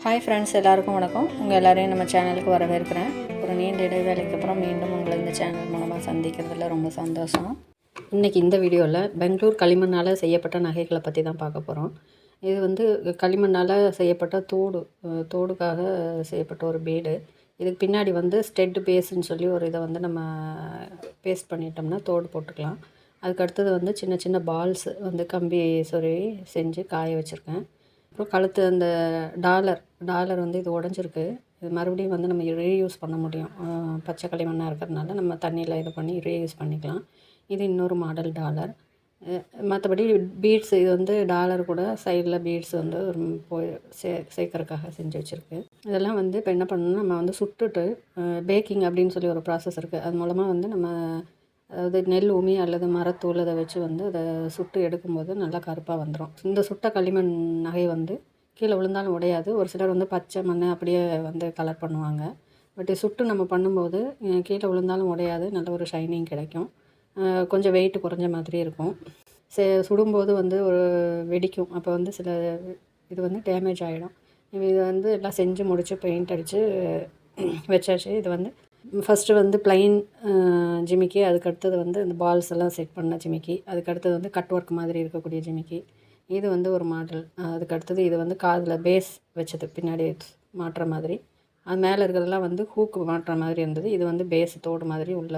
Hi friends, எல்லாருக்கும் வணக்கம். உங்கள் எல்லோரையும் நம்ம சேனலுக்கு வரவேற்கிறேன். ஒரு நீண்ட இடைவேளைக்கு அப்புறம் மீண்டும் உங்களை இந்த சேனல் மூலமாக சந்திக்கிறதுல ரொம்ப சந்தோஷம். இன்றைக்கி இந்த வீடியோவில் பெங்களூர் களிமண்ணால் செய்யப்பட்ட நகைகளை பற்றி தான் பார்க்க போகிறோம். இது களிமண்ணால் செய்யப்பட்ட தோடுக்காக செய்யப்பட்ட ஒரு பீடு. இதுக்கு பின்னாடி ஸ்டெட் பேஸ்ன்னு சொல்லி ஒரு இதை நம்ம பேஸ்ட் பண்ணிட்டோம்னா தோடு போட்டுக்கலாம். அதுக்கு அடுத்தது சின்ன சின்ன பால்ஸ் கம்பி சொருவி செஞ்சு காய வச்சுருக்கேன். அப்புறம் கழுத்து அந்த டாலர் இது உடஞ்சிருக்கு. இது மறுபடியும் நம்ம ரீயூஸ் பண்ண முடியும். பச்சை களிமண்ணாக இருக்கிறதுனால நம்ம தண்ணியில் இது பண்ணி ரீயூஸ் பண்ணிக்கலாம். இது இன்னொரு மாடல் டாலர். மற்றபடி பீட்ஸ் இது டாலர் கூட சைடில் பீட்ஸ் போய் சேர்க்கறதுக்காக செஞ்சு வச்சுருக்கு. இதெல்லாம் இப்போ என்ன பண்ணணும்னா நம்ம சுட்டுட்டு பேக்கிங் அப்படின்னு சொல்லி ஒரு ப்ராசஸ் இருக்குது. அது மூலமாக நம்ம அதாவது நெல் உமி அல்லது மரத்தூள் அதை வச்சு அதை சுட்டு எடுக்கும்போது நல்லா கருப்பாக வந்துடும். இந்த சுட்ட களிமண் நகை கீழே விழுந்தாலும் உடையாது. ஒரு சிலர் பச்சை மண் அப்படியே கலர் பண்ணுவாங்க. பட் சுட்டு நம்ம பண்ணும்போது கீழே விழுந்தாலும் உடையாது, நல்ல ஒரு ஷைனிங் கிடைக்கும். கொஞ்சம் வெயிட் குறைஞ்ச மாதிரி இருக்கும். சுடும்போது ஒரு வெடிக்கும். அப்போ சில இது டேமேஜ் ஆகிடும். இது எல்லாம் செஞ்சு முடித்து பெயிண்ட் அடித்து வச்சாச்சு. இது ஃபஸ்ட்டு ப்ளைன் ஜிமிக்கி, அதுக்கடுத்தது இந்த பால்ஸ் எல்லாம் செட் பண்ண ஜிமிக்கி, அதுக்கடுத்தது கட் ஒர்க் மாதிரி இருக்கக்கூடிய ஜிமிக்கி. இது ஒரு மாடல். அதுக்கடுத்தது இது காதில் பேஸ் வச்சது, பின்னாடி மாட்டுற மாதிரி. அது மேலே இருக்கிறதெல்லாம் ஹூக்கு மாட்டுற மாதிரி இருந்தது. இது பேஸ் தோடு மாதிரி உள்ள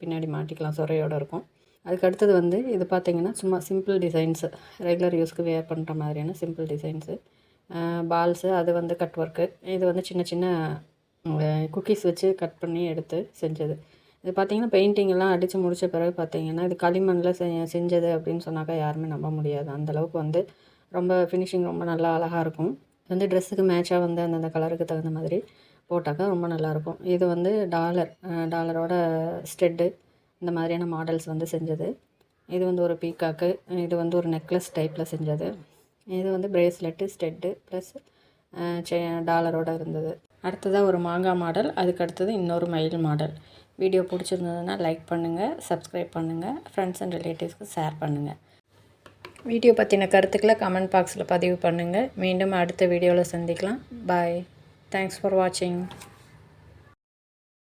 பின்னாடி மாட்டிக்கலாம், சொரையோடு இருக்கும். அதுக்கடுத்தது இது பார்த்திங்கன்னா சும்மா சிம்பிள் டிசைன்ஸு, ரெகுலர் யூஸ்க்கு வேர் பண்ணுற மாதிரியான சிம்பிள் டிசைன்ஸு. பால்ஸு அது கட் ஒர்க்கு. இது சின்ன சின்ன குக்கீஸ் வச்சு கட் பண்ணி எடுத்து செஞ்சது. இது பார்த்திங்கன்னா பெயிண்டிங் எல்லாம் அடித்து முடித்த பிறகு பார்த்திங்கன்னா இது களிமண்ணில் செஞ்சது அப்படின்னு சொன்னாக்கா யாருமே நம்ப முடியாது. அந்தளவுக்கு ரொம்ப ஃபினிஷிங் ரொம்ப நல்லா அழகாக இருக்கும். ட்ரெஸ்ஸுக்கு மேட்சாக அந்தந்த கலருக்கு தகுந்த மாதிரி போட்டாக்கா ரொம்ப நல்லாயிருக்கும். இது டாலரோட ஸ்டெட்டு இந்த மாதிரியான மாடல்ஸ் செஞ்சது. இது ஒரு பீக்காக்கு. இது ஒரு நெக்லஸ் டைப்பில் செஞ்சது. இது பிரேஸ்லெட்டு, ஸ்டெட்டு ப்ளஸ் டாலரோடு இருந்தது. அடுத்ததாக ஒரு மாங்காய் மாடல், அதுக்கு அடுத்தது இன்னொரு மயில் மாடல். வீடியோ பிடிச்சிருந்ததுன்னா லைக் பண்ணுங்கள், சப்ஸ்கிரைப் பண்ணுங்கள், ஃப்ரெண்ட்ஸ் அண்ட் ரிலேட்டிவ்ஸ்க்கு ஷேர் பண்ணுங்கள். வீடியோ பற்றின கருத்துக்களை கமெண்ட் பாக்ஸில் பதிவு பண்ணுங்கள். மீண்டும் அடுத்த வீடியோவில் சந்திக்கலாம். பாய். தேங்க்ஸ் ஃபார் வாட்சிங்.